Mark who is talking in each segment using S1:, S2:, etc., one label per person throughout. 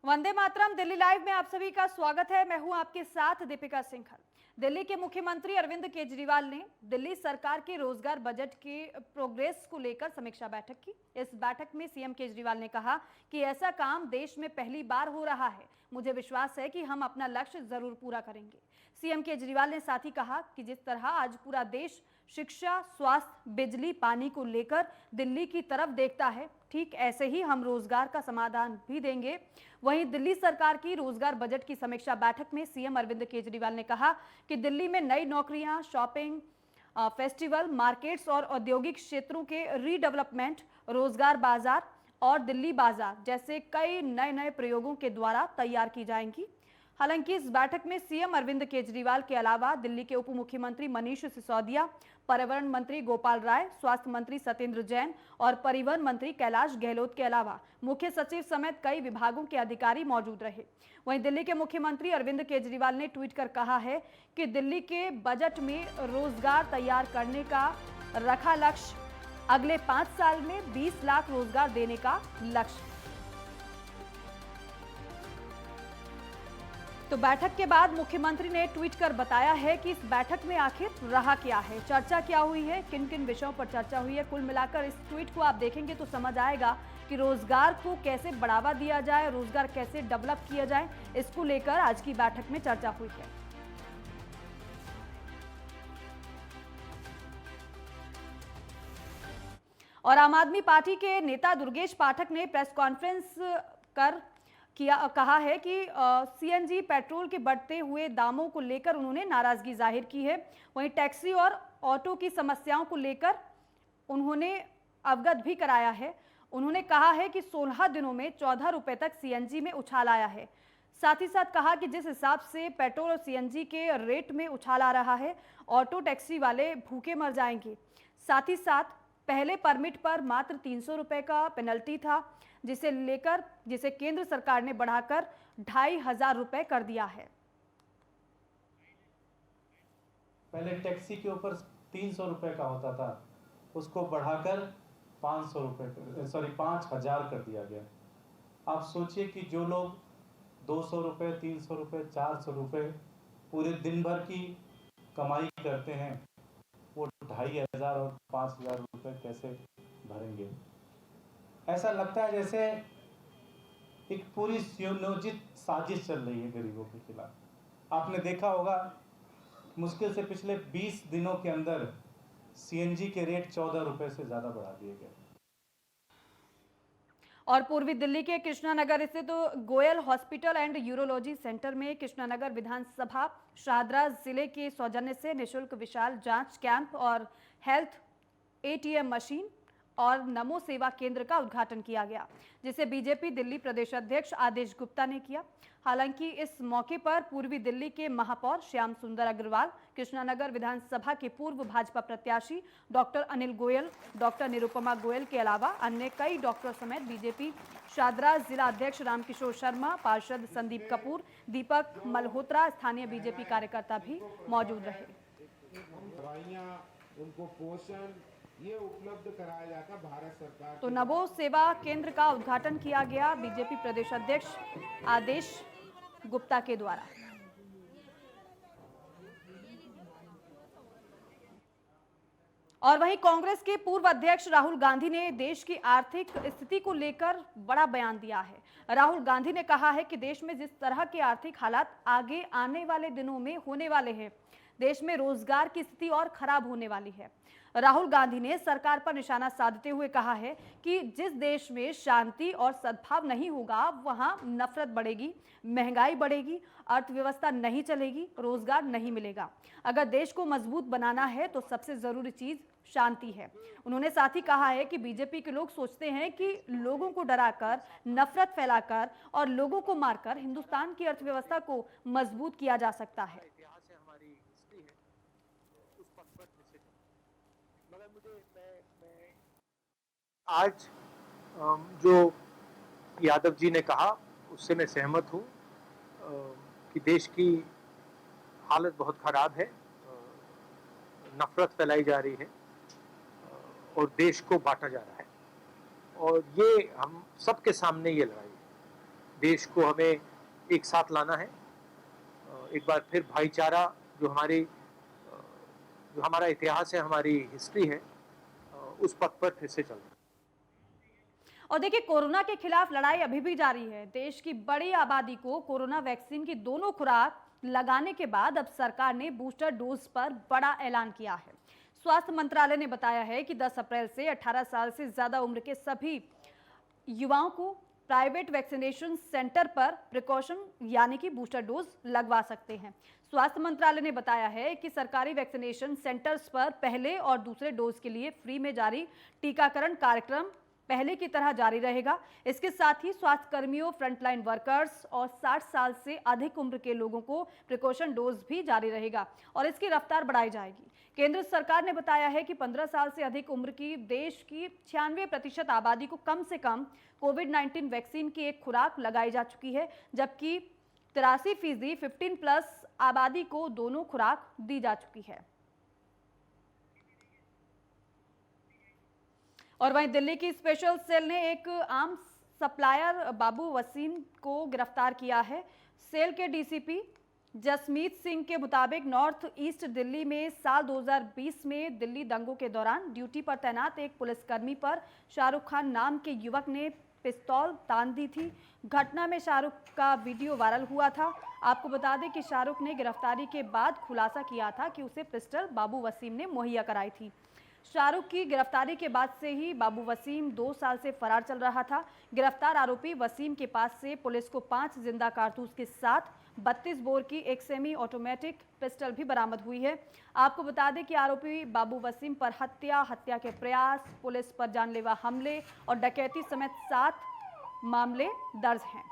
S1: Vande Mataram. Delhi live में आप सभी का स्वागत है। मैं हूं आपके साथ दीपिका सिंघल। दिल्ली के मुख्यमंत्री अरविंद केजरीवाल ने दिल्ली सरकार के रोजगार बजट के प्रोग्रेस को लेकर समीक्षा बैठक की। इस बैठक में सीएम केजरीवाल ने कहा कि ऐसा काम देश में पहली बार हो रहा है। मुझे विश्वास है कि हम अपना लक्ष्य जरूर पूरा करेंगे। सीएम केजरीवाल ने साथ ही कहा कि जिस तरह आज पूरा देश शिक्षा, स्वास्थ्य, बिजली, पानी को लेकर दिल्ली की तरफ देखता है, ठीक ऐसे ही हम रोजगार का समाधान भी देंगे। वहीं दिल्ली सरकार की रोजगार बजट की समीक्षा बैठक में सीएम अरविंद केजरीवाल ने कहा कि दिल्ली में नई नौकरियां, शॉपिंग, फेस्टिवल, मार्केट्स और औद्योगिक क्षेत्रों के रीडेवलपमेंट, रोजगार बाजार और दिल्ली बाजार जैसे कई नए प्रयोगों के द्वारा तैयार की जाएंगी। हालांकि इस बैठक में सीएम अरविंद केजरीवाल के अलावा दिल्ली के उप मुख्यमंत्री मनीष सिसोदिया, पर्यावरण मंत्री गोपाल राय, स्वास्थ्य मंत्री सत्येंद्र जैन और परिवहन मंत्री कैलाश गहलोत के अलावा मुख्य सचिव समेत कई विभागों के अधिकारी मौजूद रहे। वहीं दिल्ली के मुख्यमंत्री अरविंद केजरीवाल ने ट्वीट कर कहा है कि दिल्ली के बजट में रोजगार तैयार करने का रखा लक्ष्य, अगले 5 साल में 20 लाख रोजगार देने का लक्ष्य। तो बैठक के बाद मुख्यमंत्री ने ट्वीट कर बताया है कि इस बैठक में आखिर रहा क्या है, चर्चा क्या हुई है, किन किन विषयों पर चर्चा हुई है। कुल मिलाकर इस ट्वीट को आप देखेंगे तो समझ आएगा कि रोजगार को कैसे बढ़ावा दिया जाए, रोजगार कैसे डेवलप किया जाए, इसको लेकर आज की बैठक में चर्चा हुई है। और आम आदमी पार्टी के नेता दुर्गेश पाठक ने प्रेस कॉन्फ्रेंस कर कहा है कि सीएनजी पेट्रोल के बढ़ते हुए दामों को लेकर उन्होंने नाराजगी जाहिर की है। वहीं टैक्सी और ऑटो की समस्याओं को लेकर उन्होंने अवगत भी कराया है। उन्होंने कहा है कि 16 दिनों में 14 रुपए तक सीएनजी में उछाल आया है। साथ ही साथ कहा कि जिस हिसाब से पेट्रोल और सीएनजी के रेट में उछाल आ रहा है, ऑटो टैक्सी वाले भूखे मर जाएंगे। साथ ही साथ पहले परमिट पर मात्र 300 रुपए का पेनल्टी था, जिसे केंद्र सरकार ने बढ़ाकर 2500 रुपए कर दिया है।
S2: पहले टैक्सी के ऊपर 300 रुपए का होता था, उसको बढ़ाकर 5000 कर दिया गया। आप सोचिए कि जो लोग 200 रुपए, 300 रुपए, 400 रुपए पूरे दिन भर की कमाई करते हैं, वो 2500 और 5000 रुपए कैसे भरेंगे। ऐसा लगता है जैसे एक पूरी सुनियोजित साजिश चल रही है गरीबों के खिलाफ। आपने देखा होगा मुश्किल से पिछले 20 दिनों के अंदर सीएनजी के रेट 14 रुपए से ज्यादा बढ़ा दिए गए।
S1: और पूर्वी दिल्ली के कृष्णानगर स्थित तो Goyal hospital and urology centre में कृष्णानगर विधानसभा शाहदरा जिले के सौजन्य से निःशुल्क विशाल जांच कैंप और हेल्थ एटीएम मशीन और नमो सेवा केंद्र का उद्घाटन किया गया, जिसे बीजेपी दिल्ली प्रदेश अध्यक्ष आदेश गुप्ता ने किया। हालांकि इस मौके पर पूर्वी दिल्ली के महापौर श्याम सुंदर अग्रवाल, कृष्णानगर विधानसभा के पूर्व भाजपा प्रत्याशी डॉक्टर अनिल गोयल, डॉक्टर निरुपमा गोयल के अलावा अन्य कई डॉक्टर समेत बीजेपी शाहदरा जिला अध्यक्ष रामकिशोर शर्मा, पार्षद संदीप कपूर, दीपक मल्होत्रा, स्थानीय बीजेपी कार्यकर्ता भी मौजूद रहे।
S3: उनको पोषण ये उपलब्ध कराया जाता भारत सरकार।
S1: तो नमो सेवा केंद्र का उद्घाटन किया गया बीजेपी प्रदेश अध्यक्ष आदेश गुप्ता के द्वारा। और वहीं कांग्रेस के पूर्व अध्यक्ष राहुल गांधी ने देश की आर्थिक स्थिति को लेकर बड़ा बयान दिया है। राहुल गांधी ने कहा है कि देश में जिस तरह के आर्थिक हालात आगे आने वाले दिनों में होने वाले हैं, देश में रोजगार की स्थिति और खराब होने वाली है। राहुल गांधी ने सरकार पर निशाना साधते हुए कहा है कि जिस देश में शांति और सद्भाव नहीं होगा, वहां नफरत बढ़ेगी, महंगाई बढ़ेगी, अर्थव्यवस्था नहीं चलेगी, रोजगार नहीं मिलेगा। अगर देश को मजबूत बनाना है तो सबसे जरूरी चीज शांति है। उन्होंने साथ ही कहा है कि बीजेपी के लोग सोचते हैं कि लोगों को डराकर, नफरत फैलाकर और लोगों को मारकर हिंदुस्तान की अर्थव्यवस्था को मजबूत किया जा सकता है।
S4: आज जो यादव जी ने कहा उससे मैं सहमत हूँ कि देश की हालत बहुत खराब है, नफरत फैलाई जा रही है और देश को बांटा जा रहा है, और ये हम सबके सामने ये लड़ाई है। देश को हमें एक साथ लाना है। एक बार फिर भाईचारा जो हमारा इतिहास है, हमारी हिस्ट्री है, उस पथ पर फिर से चलना है।
S1: और देखिए, कोरोना के खिलाफ लड़ाई अभी भी जारी है। देश की बड़ी आबादी को कोरोना वैक्सीन की दोनों खुराक लगाने के बाद अब सरकार ने बूस्टर डोज पर बड़ा ऐलान किया है। स्वास्थ्य मंत्रालय ने बताया है कि 10 अप्रैल से 18 साल से ज्यादा उम्र के सभी युवाओं को प्राइवेट वैक्सीनेशन सेंटर पर प्रिकॉशन यानी कि बूस्टर डोज लगवा सकते हैं। स्वास्थ्य मंत्रालय ने बताया है कि सरकारी वैक्सीनेशन सेंटर्स पर पहले और दूसरे डोज के लिए फ्री में जारी टीकाकरण कार्यक्रम पहले की तरह जारी रहेगा। इसके साथ ही स्वास्थ्य कर्मियों, फ्रंटलाइन वर्कर्स और 60 साल से अधिक उम्र के लोगों को प्रिकॉशन डोज भी जारी रहेगा और इसकी रफ्तार बढ़ाई जाएगी। केंद्र सरकार ने बताया है कि 15 साल से अधिक उम्र की देश की 96% आबादी को कम से कम कोविड-19 वैक्सीन की एक खुराक लगाई जा चुकी है, जबकि 83% 15+ आबादी को दोनों खुराक दी जा चुकी है। और वहीं दिल्ली की स्पेशल सेल ने एक आम सप्लायर बाबू वसीम को गिरफ्तार किया है। सेल के डीसीपी जसमीत सिंह के मुताबिक नॉर्थ ईस्ट दिल्ली में साल 2020 में दिल्ली दंगों के दौरान ड्यूटी पर तैनात एक पुलिसकर्मी पर शाहरुख खान नाम के युवक ने पिस्तौल तान दी थी। घटना में शाहरुख का वीडियो वायरल हुआ था। आपको बता दें कि शाहरुख ने गिरफ्तारी के बाद खुलासा किया था कि उसे पिस्टल बाबू वसीम ने मुहैया कराई थी। शाहरुख की गिरफ्तारी के बाद से ही बाबू वसीम 2 साल से फरार चल रहा था। गिरफ्तार आरोपी वसीम के पास से पुलिस को 5 जिंदा कारतूस के साथ 32 बोर की एक सेमी ऑटोमेटिक पिस्टल भी बरामद हुई है। आपको बता दें कि आरोपी बाबू वसीम पर हत्या के प्रयास, पुलिस पर जानलेवा हमले और डकैती समेत 7 मामले दर्ज हैं।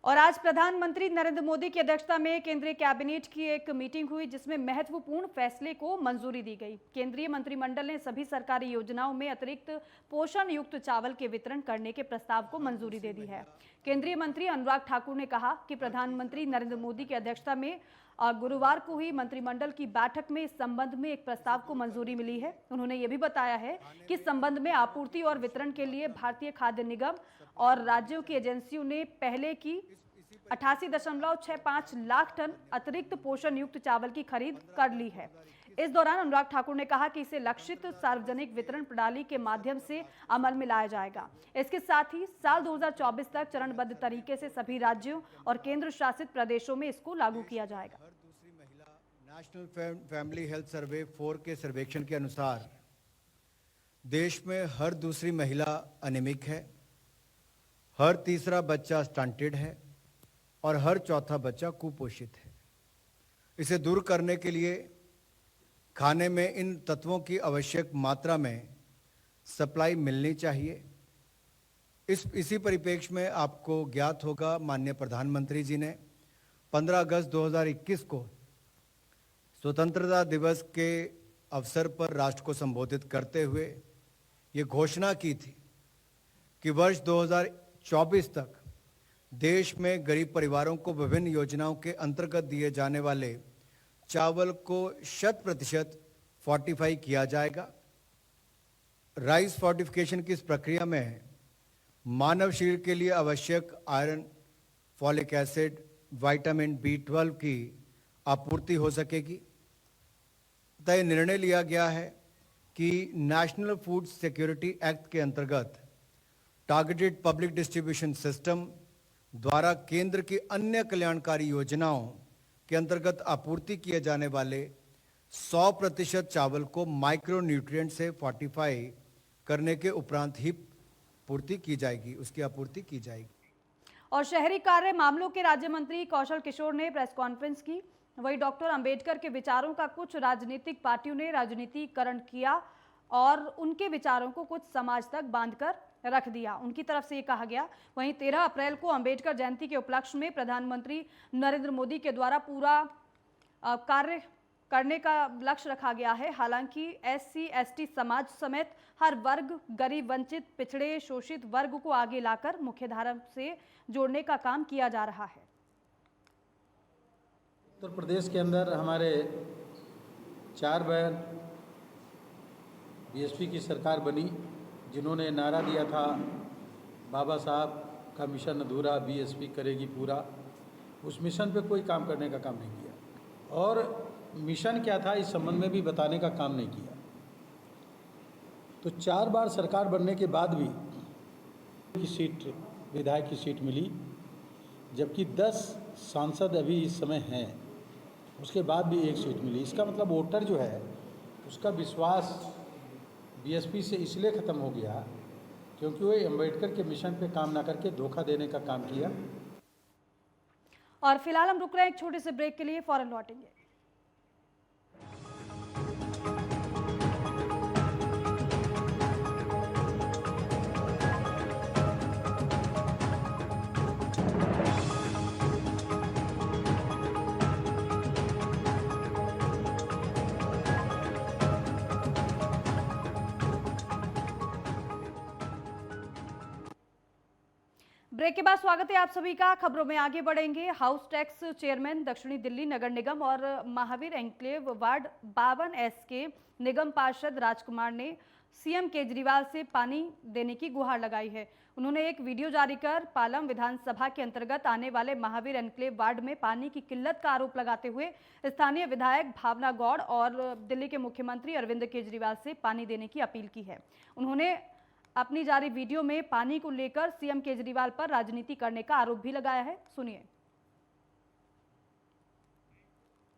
S1: और आज प्रधानमंत्री नरेंद्र मोदी की अध्यक्षता में केंद्रीय कैबिनेट की एक मीटिंग हुई, जिसमें महत्वपूर्ण फैसले को मंजूरी दी गई। केंद्रीय मंत्रिमंडल ने सभी सरकारी योजनाओं में अतिरिक्त पोषण युक्त चावल के वितरण करने के प्रस्ताव को मंजूरी दे दी है। केंद्रीय मंत्री अनुराग ठाकुर ने कहा कि प्रधानमंत्री नरेंद्र मोदी की अध्यक्षता में गुरुवार को हुई मंत्रिमंडल की बैठक में इस संबंध में एक प्रस्ताव को मंजूरी मिली है। उन्होंने ये भी बताया है कि इस संबंध में आपूर्ति और वितरण के लिए भारतीय खाद्य निगम और राज्यों की एजेंसियों ने पहले की 88.65 लाख टन अतिरिक्त पोषण युक्त चावल की खरीद कर ली है। इस दौरान अनुराग ठाकुर ने कहा कि इसे लक्षित सार्वजनिक वितरण प्रणाली के माध्यम से अमल में लाया जाएगा। इसके साथ ही साल 2024 तक चरणबद्ध तरीके से सभी राज्यों और केंद्र शासित प्रदेशों में इसको लागू किया जाएगा।
S5: हर दूसरी महिला नेशनल फैमिली हेल्थ सर्वे 4 के सर्वेक्षण के अनुसार देश में हर दूसरी महिला अनिमिक है, हर तीसरा बच्चा स्टंटेड है और हर चौथा बच्चा कुपोषित है। इसे दूर करने के लिए खाने में इन तत्वों की आवश्यक मात्रा में सप्लाई मिलनी चाहिए। इसी परिप्रेक्ष्य में आपको ज्ञात होगा, माननीय प्रधानमंत्री जी ने 15 अगस्त 2021 को स्वतंत्रता दिवस के अवसर पर राष्ट्र को संबोधित करते हुए ये घोषणा की थी कि वर्ष 2024 तक देश में गरीब परिवारों को विभिन्न योजनाओं के अंतर्गत दिए जाने वाले चावल को 100% फोर्टिफाई किया जाएगा। राइस फोर्टिफिकेशन की इस प्रक्रिया में मानव शरीर के लिए आवश्यक iron, folic acid, vitamin B12 की आपूर्ति हो सकेगी। तय निर्णय लिया गया है कि नेशनल फूड सिक्योरिटी एक्ट के अंतर्गत टारगेटेड पब्लिक डिस्ट्रीब्यूशन सिस्टम द्वारा केंद्र की अन्य कल्याणकारी योजनाओं के अंतर्गत आपूर्ति किए जाने वाले 100% चावल को माइक्रो न्यूट्रिएंट से फोर्टिफाई करने के उपरांत ही पूर्ति की जाएगी, उसकी आपूर्ति की जाएगी।
S1: और शहरी कार्य मामलों के राज्य मंत्री कौशल किशोर ने प्रेस कॉन्फ्रेंस की। वहीं डॉक्टर अंबेडकर के विचारों का कुछ राजनीतिक पार्टियों ने राजनीतिकरण किया और उनके विचारों को कुछ समाज तक बांधकर रख दिया, उनकी तरफ से ये कहा गया। वहीं 13 अप्रैल को अंबेडकर जयंती के उपलक्ष्य में प्रधानमंत्री नरेंद्र मोदी के द्वारा पूरा कार्य करने का लक्ष्य रखा गया है। हालांकि SC ST समाज समेत हर वर्ग, गरीब, वंचित, पिछड़े, शोषित वर्ग को आगे लाकर मुख्यधारा से जोड़ने का काम किया जा रहा है।
S6: उत्तर प्रदेश के अंदर हमारे 4 बार बीएसपी की सरकार बनी, जिन्होंने नारा दिया था बाबा साहब का मिशन अधूरा, बीएसपी करेगी पूरा। उस मिशन पे कोई काम करने का काम नहीं किया और मिशन क्या था इस संबंध में भी बताने का काम नहीं किया। तो 4 बार सरकार बनने के बाद भी की सीट, विधायक की सीट मिली, जबकि 10 सांसद अभी इस समय हैं, उसके बाद भी 1 सीट मिली। इसका मतलब वोटर जो है उसका विश्वास बीएसपी से इसलिए ख़त्म हो गया क्योंकि वो अम्बेडकर के मिशन पे काम ना करके धोखा देने का काम किया।
S1: और फिलहाल हम रुक रहे हैं एक छोटे से ब्रेक के लिए, फौरन लौटेंगे। ब्रेक के बाद स्वागत है आप सभी का। खबरों में आगे बढ़ेंगे। हाउस टैक्स चेयरमैन दक्षिणी दिल्ली नगर निगम और महावीर एन्क्लेव वार्ड 52S के निगम पार्षद राजकुमार ने सीएम केजरीवाल से पानी देने की गुहार लगाई है। उन्होंने एक वीडियो जारी कर पालम विधानसभा के अंतर्गत आने वाले महावीर एन्क्लेव वार्ड में पानी की किल्लत का आरोप लगाते हुए स्थानीय विधायक भावना गौड़ और दिल्ली के मुख्यमंत्री अरविंद केजरीवाल से पानी देने की अपील की है। उन्होंने अपनी जारी वीडियो में पानी को लेकर सीएम केजरीवाल पर राजनीति करने का आरोप भी लगाया है। सुनिए।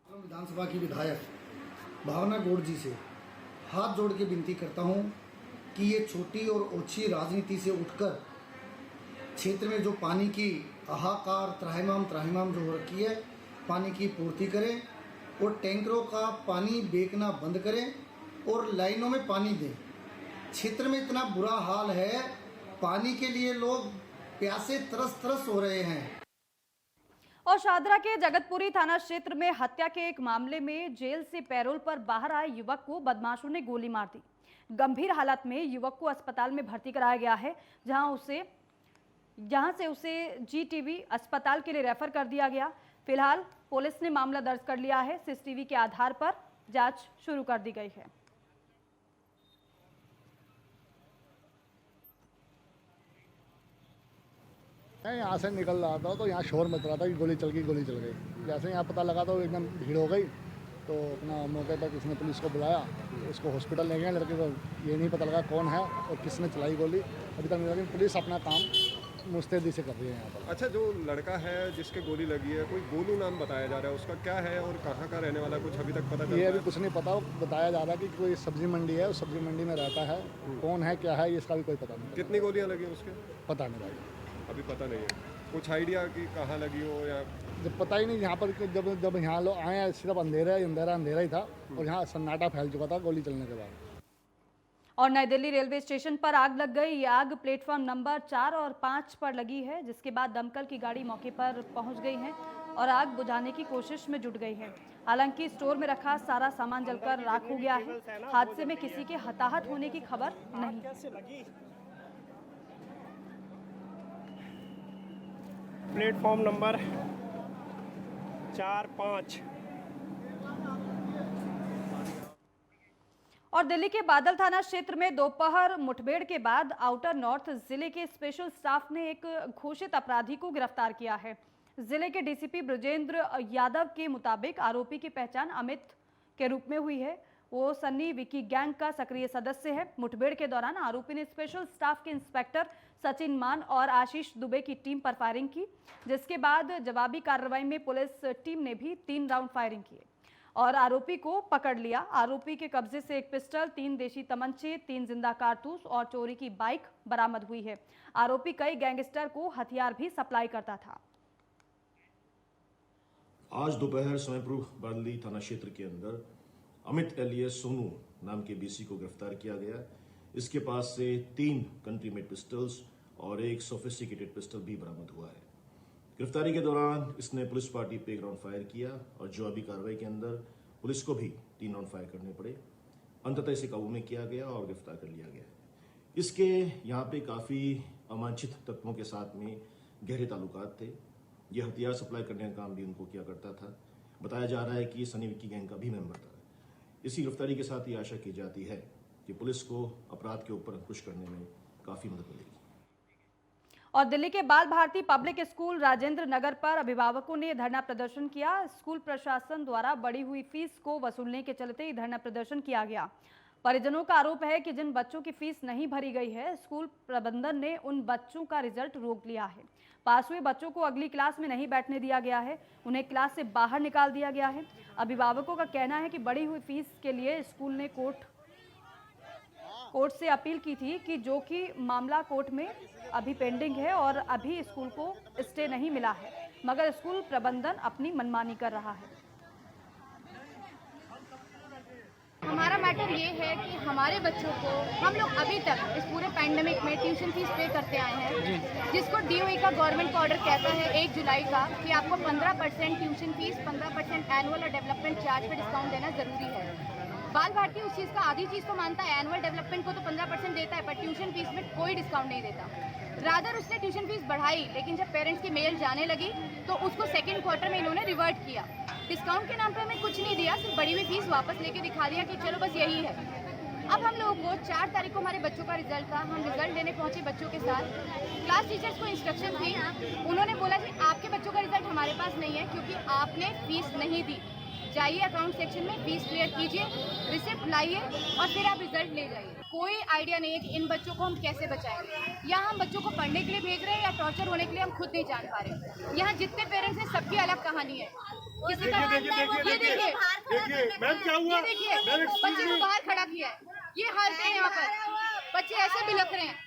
S7: विधानसभा की विधायक भावना गौड़ जी से हाथ जोड़ के विनती करता हूं कि ये छोटी और ओछी राजनीति से उठकर क्षेत्र में जो पानी की हाहाकार त्राहिमाम जो हो रखी है, पानी की पूर्ति करें और टैंकरों का पानी बेचना बंद करें और लाइनों में पानी दें। क्षेत्र में इतना बुरा हाल है, पानी के लिए लोग प्यासे तरस हो रहे हैं।
S1: और शादरा के जगतपुरी थाना क्षेत्र में हत्या के एक मामले में जेल से पैरोल पर बाहर आए युवक को बदमाशों ने गोली मार दी। गंभीर हालत में युवक को अस्पताल में भर्ती कराया गया है, जहां से उसे जीटीबी अस्पताल के लिए रेफर कर दिया गया। फिलहाल पुलिस ने मामला दर्ज कर लिया है। सीसीटीवी के आधार पर जांच शुरू कर दी गई है।
S8: मैं यहाँ से निकल रहा था तो यहाँ शोर मच रहा था कि गोली चल गई। जैसे यहाँ पता लगा तो एकदम भीड़ हो गई, तो अपना मौके पर किसने पुलिस को बुलाया, उसको हॉस्पिटल ले गए। लड़के को ये नहीं पता लगा कौन है और किसने चलाई गोली अभी तक नहीं, लेकिन पुलिस अपना काम मुस्तैदी से कर रही है यहाँ पर।
S9: अच्छा, जो लड़का है जिसके गोली लगी है, कोई गोलू नाम बताया जा रहा है, उसका क्या है और कहाँ का रहने वाला, कुछ अभी तक पता चला?
S8: ये अभी कुछ नहीं पता, बताया जा रहा है कि कोई सब्जी मंडी है, उस सब्जी मंडी में रहता है। कौन है क्या है इसका भी कोई पता नहीं।
S9: कितनी गोलियाँ लगी उसके?
S8: पता नहीं भाई,
S9: अभी पता नहीं है। कुछ आइडिया कि कहाँ लगी हो या
S8: जब पता ही नहीं। यहाँ पर जब यहाँ लोग आए सिर्फ अंधेरा ही था और यहाँ सन्नाटा फैल चुका था गोली चलने के बाद।
S1: और नई दिल्ली रेलवे स्टेशन पर आग लग गई। ये आग प्लेटफॉर्म नंबर 4 और 5 पर लगी है, जिसके बाद दमकल की गाड़ी मौके पर पहुंच गई है और आग बुझाने की कोशिश में जुट गई है। हालांकि स्टोर में रखा सारा सामान जलकर राख हो गया है। हादसे में किसी के हताहत होने की खबर नहीं।
S10: Platform number 4-5।
S1: और दिल्ली के बादल थाना क्षेत्र में दोपहर मुठभेड़ के बाद आउटर नॉर्थ जिले के स्पेशल स्टाफ ने एक घोषित अपराधी को गिरफ्तार किया है। जिले के डीसीपी ब्रजेंद्र यादव के मुताबिक आरोपी की पहचान अमित के रूप में हुई है। वो सन्नी विकी गैंग का सक्रिय सदस्य है। मुठभेड़ के दौरान आरोपी ने स्पेशल स्टाफ के इंस्पेक्टर सचिन मान और आशीष दुबे की टीम पर फायरिंग की, जिसके बाद जवाबी कार्रवाई में पुलिस टीम ने भी 3 राउंड फायरिंग किए और आरोपी को पकड़ लिया। आरोपी के कब्जे से एक पिस्टल, 3 देशी तमंचे, 3 जिंदा कारतूस और चोरी की बाइक बरामद हुई है। आरोपी कई गैंगस्टर को हथियार भी सप्लाई करता था।
S11: आज दोपहर समयपुर बादली थाना क्षेत्र के अंदर अमित एलियस सोनू नाम के बीसी को गिरफ्तार किया गया। इसके पास से 3 कंट्री मेड पिस्टल्स और एक सोफिस्टिकेटेड पिस्टल भी बरामद हुआ है। गिरफ्तारी के दौरान इसने पुलिस पार्टी पे एक राउंड फायर किया और जवाबी कार्रवाई के अंदर पुलिस को भी 3 राउंड फायर करने पड़े। अंततः इसे काबू में किया गया और गिरफ्तार कर लिया गया। इसके यहाँ पे काफ़ी अवांछित तत्वों के साथ में गहरे ताल्लुकात थे। यह हथियार सप्लाई करने का काम भी उनको किया करता था। बताया जा रहा है कि ये सनी विक्की गैंग का भी मेंबर था। इसी गिरफ्तारी के साथ ये आशा की जाती है कि पुलिस को अपराध के ऊपर अंकुश करने में काफ़ी मदद मिलेगी।
S1: और दिल्ली के बाल भारती पब्लिक स्कूल राजेंद्र नगर पर अभिभावकों ने धरना प्रदर्शन किया। स्कूल प्रशासन द्वारा बढ़ी हुई फीस को वसूलने के चलते ही धरना प्रदर्शन किया गया। परिजनों का आरोप है कि जिन बच्चों की फीस नहीं भरी गई है, स्कूल प्रबंधन ने उन बच्चों का रिजल्ट रोक लिया है। पास हुए बच्चों को अगली क्लास में नहीं बैठने दिया गया है, उन्हें क्लास से बाहर निकाल दिया गया है। अभिभावकों का कहना है कि बढ़ी हुई फीस के लिए स्कूल ने कोर्ट से अपील की थी जो कि मामला कोर्ट में अभी पेंडिंग है और अभी स्कूल को स्टे नहीं मिला है, मगर स्कूल प्रबंधन अपनी मनमानी कर रहा है।
S10: हमारा मैटर ये है कि हमारे बच्चों को हम लोग अभी तक इस पूरे पैंडेमिक में ट्यूशन फीस पे करते आए हैं, जिसको DOE का गवर्नमेंट का ऑर्डर कहता है 1 जुलाई का कि आपको 15% ट्यूशन फीस, 15% एनुअल और डेवलपमेंट चार्ज पे डिस्काउंट देना जरूरी है। बाल भारती उस चीज़ का आधी चीज़ तो मानता है, एनुअल डेवलपमेंट को तो 15% देता है, पर ट्यूशन फीस में कोई डिस्काउंट नहीं देता। रादर उसने ट्यूशन फीस बढ़ाई, लेकिन जब पेरेंट्स की मेल जाने लगी तो उसको सेकेंड क्वार्टर में इन्होंने रिवर्ट किया। डिस्काउंट के नाम पे हमें कुछ नहीं दिया, सिर्फ बढ़ी हुई फीस वापस लेके दिखा दिया कि चलो बस यही है। अब हम लोगों को 4 तारीख को हमारे बच्चों का रिजल्ट था, हम रिजल्ट देने पहुंचे बच्चों के साथ। क्लास टीचर्स को इंस्ट्रक्शन थी, उन्होंने बोला कि आपके बच्चों का रिजल्ट हमारे पास नहीं है क्योंकि आपने फीस नहीं दी। जाइए अकाउंट सेक्शन में फीस क्लियर कीजिए, रिसिप्ट लाइए और फिर आप रिजल्ट ले जाइए। कोई आइडिया नहीं है कि इन बच्चों को हम कैसे बचाएंगे। या हम बच्चों को पढ़ने के लिए भेज रहे हैं या टॉर्चर होने के लिए हम खुद नहीं जान पा रहे। यहाँ जितने पेरेंट्स हैं सबकी अलग कहानी है। किसी का ये देखिए बच्चे को बाहर खड़ा किया है, ये हालत है यहाँ पर, बच्चे ऐसे बिलख रहे हैं।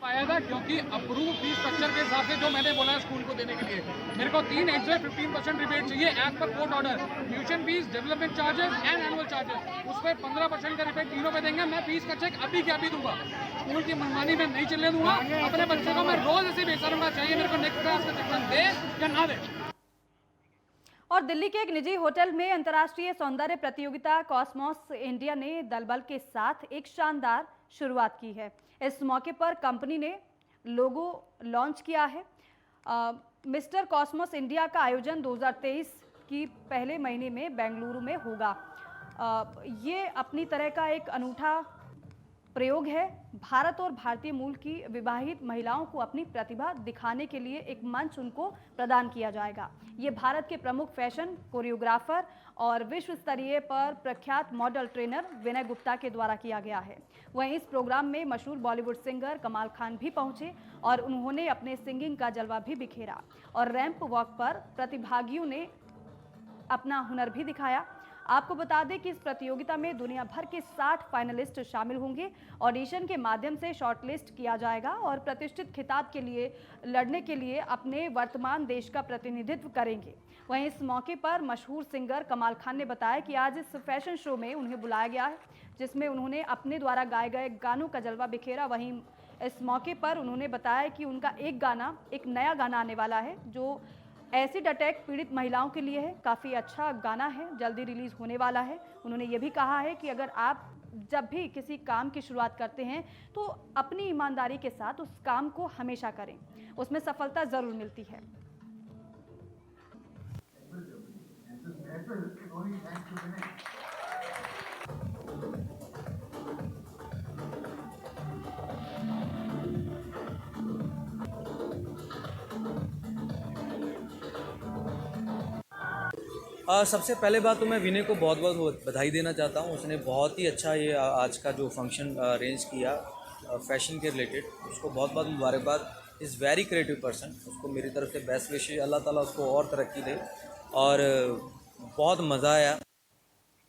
S12: पाएगा क्योंकि अप्रूव फीस स्ट्रक्चर के हिसाब से जो मैंने बोला है स्कूल को देने के लिए, मेरे को 3 एग्जैक्ट 15% रिबेट चाहिए as per court order. Tuition fees, development charges and annual charges, उस पर 15% का रिबेट तीनों पे देंगे। मैं फीस का चेक अभी के अभी दूंगा, स्कूल की मनमानी में नहीं चलने दूंगा। अपने बच्चों को मैं रोज ऐसे बेसरूंगा, चाहिए मेरे को नेक्स्ट क्लास का सेक्शन दे या ना दे।
S1: और दिल्ली के एक निजी होटल में अंतर्राष्ट्रीय सौंदर्य प्रतियोगिता कॉस्मोस इंडिया ने दलबल के साथ एक शानदार शुरुआत की है। इस मौके पर कंपनी ने लोगो लॉन्च किया है। मिस्टर कॉस्मोस इंडिया का आयोजन 2023 की पहले महीने में बेंगलुरु में होगा। ये अपनी तरह का एक अनूठा प्रयोग है। भारत और भारतीय मूल की विवाहित महिलाओं को अपनी प्रतिभा दिखाने के लिए एक मंच उनको प्रदान किया जाएगा। ये भारत के प्रमुख फैशन कोरियोग्राफर और विश्व स्तरीय पर प्रख्यात मॉडल ट्रेनर विनय गुप्ता के द्वारा किया गया है। वहीं इस प्रोग्राम में मशहूर बॉलीवुड सिंगर कमाल खान भी पहुंचे और उन्होंने अपने सिंगिंग का जलवा भी बिखेरा और रैंप वॉक पर प्रतिभागियों ने अपना हुनर भी दिखाया। आपको बता दें कि इस प्रतियोगिता में दुनिया भर के 60 फाइनलिस्ट शामिल होंगे। ऑडिशन के माध्यम से शॉर्टलिस्ट किया जाएगा और प्रतिष्ठित खिताब के लिए लड़ने के लिए अपने वर्तमान देश का प्रतिनिधित्व करेंगे। वहीं इस मौके पर मशहूर सिंगर कमाल खान ने बताया कि आज इस फैशन शो में उन्हें बुलाया गया है, जिसमें उन्होंने अपने द्वारा गाए गए गानों का जलवा बिखेरा। वहीं इस मौके पर उन्होंने बताया कि उनका एक नया गाना आने वाला है जो एसिड अटैक पीड़ित महिलाओं के लिए है। काफ़ी अच्छा गाना है, जल्दी रिलीज होने वाला है। उन्होंने ये भी कहा है कि अगर आप जब भी किसी काम की शुरुआत करते हैं तो अपनी ईमानदारी के साथ उस काम को हमेशा करें, उसमें सफलता ज़रूर मिलती है।
S13: सबसे पहले बात तो मैं विनय को बहुत बहुत बधाई देना चाहता हूँ। उसने बहुत ही अच्छा ये आज का जो फंक्शन अरेंज किया फैशन के रिलेटेड, उसको बहुत बहुत मुबारकबाद। इज़ वेरी क्रिएटिव पर्सन, उसको मेरी तरफ से बेस्ट विशेष। अल्लाह ताला उसको और तरक्की दे और बहुत मज़ा आया।